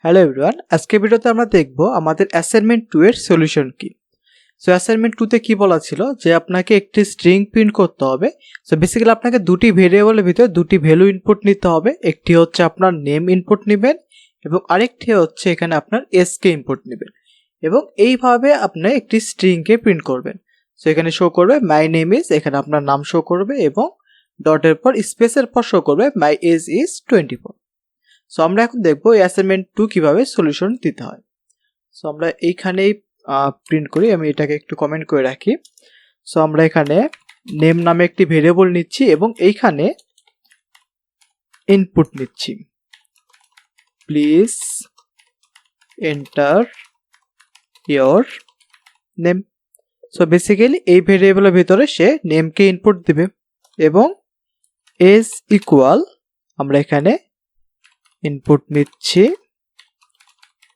Hello everyone, আজকে ভিডিওতে আমরা দেখব আমাদের অ্যাসাইনমেন্ট 2 এর সলিউশন কি। সো অ্যাসাইনমেন্ট 2 তে কি বলা ছিল যে আপনাকে একটি স্ট্রিং প্রিন্ট করতে হবে। সো বেসিক্যালি আপনাকে দুটি ভেরিয়েবলের ভিতরে দুটি ভ্যালু ইনপুট নিতে হবে। একটি হচ্ছে আপনার নেম ইনপুট নেবেন এবং আরেকটি হচ্ছে এখানে আপনার এস কে ইনপুট নেবেন এবং এইভাবে আপনি একটি স্ট্রিং কে প্রিন্ট করবেন। সো এখানে শো করবে মাই নেম ইজ, এখানে আপনার নাম শো করবে এবং ডটের পর স্পেসের পর শো করবে মাই এজ ইজ 24। সো আমরা এখন দেখবো এই অ্যাসাইনমেন্ট 2 কিভাবে সলিউশন দিতে হয়। সো আমরা এইখানেই প্রিন্ট করি, আমি এটাকে একটু কমেন্ট করে রাখি। সো আমরা এখানে নেম নামে একটি ভেরিয়েবল নিচ্ছি এবং এইখানে ইনপুট নিচ্ছি। Please enter your name. So basically এই ভেরিয়েবলের ভিতরে সে নেমকে ইনপুট দিবে এবং এজ ইকুয়াল আমরা এখানে ইনপুট নিচ্ছি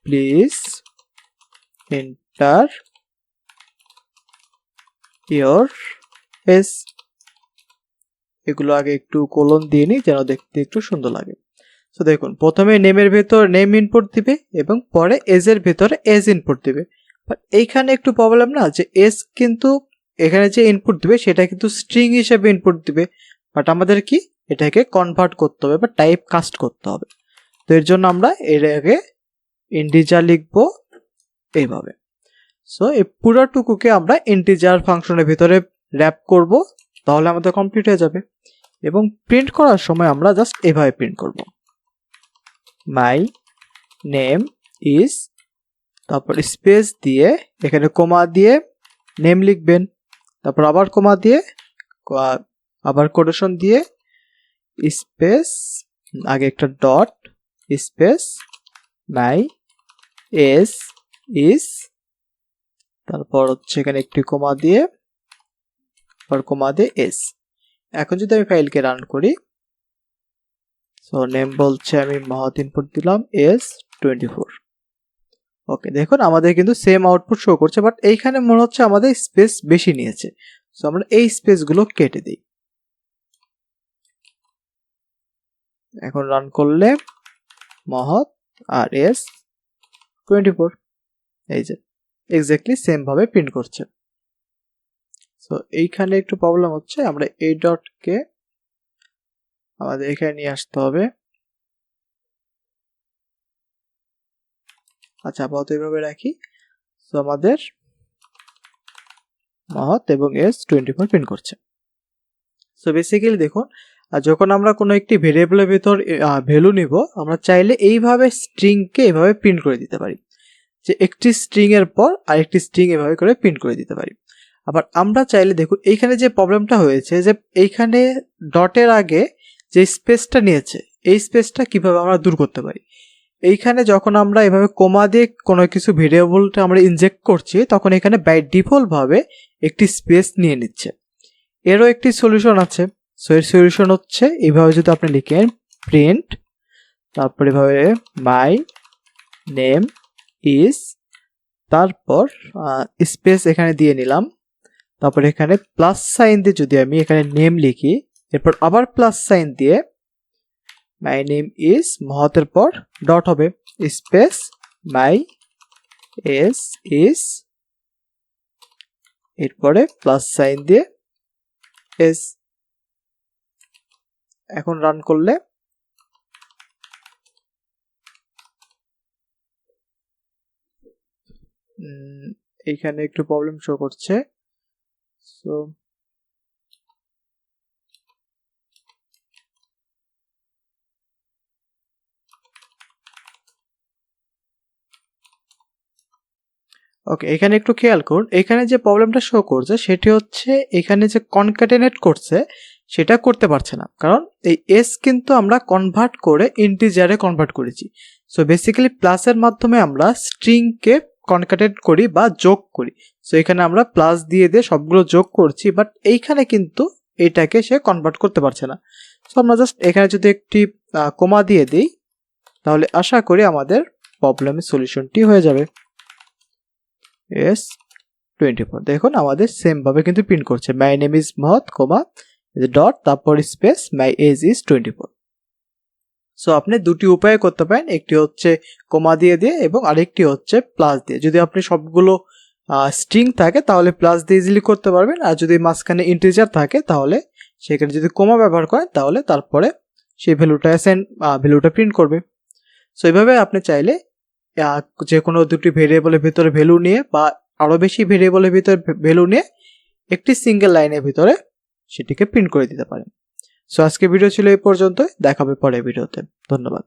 প্লিজ এন্টার ইয়োর এস। এগুলো আগে একটু কোলন দিয়ে নিই যেন দেখতে একটু সুন্দর লাগে। সো দেখুন, প্রথমে নেমের ভেতর নেম ইনপুট দিবে এবং পরে এজের ভেতরে এজ ইনপুট দিবে। বাট এইখানে একটু প্রবলেম না, যে এস কিন্তু এখানে যে ইনপুট দিবে সেটা কিন্তু স্ট্রিং হিসেবে ইনপুট দিবে, বাট আমাদের কি এটাকে কনভার্ট করতে হবে বা টাইপ কাস্ট করতে হবে। তো এর জন্য আমরা এর আগে ইন্টিজার লিখব এইভাবে। সো এই পুরোটুকুকে আমরা ইন্টিজার ফাংশনের ভিতরে র্যাপ করব, তাহলে আমাদের কমপ্লিট হয়ে যাবে। এবং প্রিন্ট করার সময় আমরা জাস্ট এভাবে প্রিন্ট করব, মাই নেম ইজ, তারপর স্পেস দিয়ে এখানে কোমা দিয়ে নেম লিখবেন, তারপর আবার কোমা দিয়ে আবার কোটেশন দিয়ে স্পেস, আগে একটা dot space my age is, তারপর হচ্ছে এখানে একটি কোমা দিয়ে আবার কোমা দিয়ে এস। এখন যদি আমি ফাইলকে রান করি, সো নেম বলছে আমি মহৎ ইনপুট দিলাম এস 24। ওকে, দেখুন আমাদের কিন্তু সেম আউটপুট শো করছে, বাট এইখানে মনে হচ্ছে আমাদের স্পেস বেশি নিয়েছে। সো আমরা এই স্পেসগুলো কেটে দিই। এখন রান করলে মহৎ আর এস 24, এই যে এক্স্যাক্টলি সেম ভাবে প্রিন্ট করছে। সো এইখানে একটু প্রবলেম হচ্ছে, আমরা এই ডটকে আমাদের এখানে নিয়ে আসতে হবে। আচ্ছা, আপাতত এইভাবে রাখি। সো আমাদের মহৎ এবং এস 24 প্রিন্ট করছে। সো বেসিক্যালি দেখুন, যখন আমরা কোনো একটি ভেরিয়েবলের ভিতর ভ্যালু নিব, আমরা চাইলে এইভাবে স্ট্রিংকে এভাবে প্রিন্ট করে দিতে পারি, যে একটি স্ট্রিং এর পর আরেকটি স্ট্রিং এভাবে করে প্রিন্ট করে দিতে পারি। আবার আমরা চাইলে দেখুন এইখানে যে প্রবলেমটা হয়েছে, যে এইখানে ডটের আগে যে স্পেসটা নিয়েছে, এই স্পেসটা কিভাবে আমরা দূর করতে পারি। এইখানে যখন আমরা এভাবে কোমা দিয়ে কোনো কিছু ভেরিয়েবলটা আমরা ইনজেক্ট করছি, তখন এখানে বাই ডিফল্ট ভাবে একটি স্পেস নিয়ে নিচ্ছে। এরও একটি সলিউশন আছে। সো এর সলিউশন হচ্ছে এইভাবে যদি আপনি লিখেন প্রিন্ট, তারপর এভাবে মাই নেম ইজ, তারপর স্পেস এখানে দিয়ে নিলাম, তারপর এখানে প্লাস সাইন দিয়ে যদি আমি এখানে নেম লিখি, এরপর আবার প্লাস সাইন দিয়ে মাই নেম ইজ, মহতের পর ডট হবে স্পেস মাই এস ইজ, এরপরে প্লাস সাইন দিয়ে এস। এখন রান করলে এইখানে একটু প্রবলেম শো করছে। সো ওকে, এখানে একটু খেয়াল করুন, এখানে যে প্রবলেমটা শো করছে সেটি হচ্ছে এখানে যে কনক্যাটেনেট করছে সেটা করতে পারছে না, কারণ এই এস কিন্তু আমরা কনভার্ট করে ইন্টিজারে কনভার্ট করেছি। সো বেসিক্যালি প্লাসের মাধ্যমে আমরা স্ট্রিংকে কনক্যাটেনেট করি বা যোগ করি। সো এখানে আমরা প্লাস দিয়ে দিয়ে সবগুলো যোগ করছি, বাট এইখানে কিন্তু এটাকে সে কনভার্ট করতে পারছে না। সো আমরা জাস্ট এখানে যদি একটি কোমা দিয়ে দিই, তাহলে আশা করি আমাদের প্রবলেমের সলিউশনটি হয়ে যাবে। এস 24, দেখুন আমাদের সেম ভাবে কিন্তু প্রিন্ট করছে my name is Mahat comma dot তারপর space my age is 24। So আপনি দুটি উপায়ে করতে পারেন, একটি হচ্ছে কমা দিয়ে এবং আরেকটি হচ্ছে প্লাস দিয়ে। যদি আপনি সবগুলো স্ট্রিং থাকে তাহলে প্লাস দিয়ে ইজিলি করতে পারবেন, আর যদি মাঝখানে ইন্টিজার থাকে তাহলে সেখানে যদি কমা ব্যবহার করেন তাহলে তারপরে সেই ভ্যালুটা প্রিন্ট করবে। সো এইভাবে আপনি চাইলে যে কোনো দুটি ভেরিয়েবলের ভিতরে ভ্যালু নিয়ে বা আরও বেশি ভেরিয়েবলের ভিতরে ভ্যালু নিয়ে একটি সিঙ্গেল লাইনের ভিতরে সেটিকে প্রিন্ট করে দিতে পারেন। সো আজকে ভিডিও ছিল এই পর্যন্ত, দেখাবে পরের ভিডিওতে। ধন্যবাদ।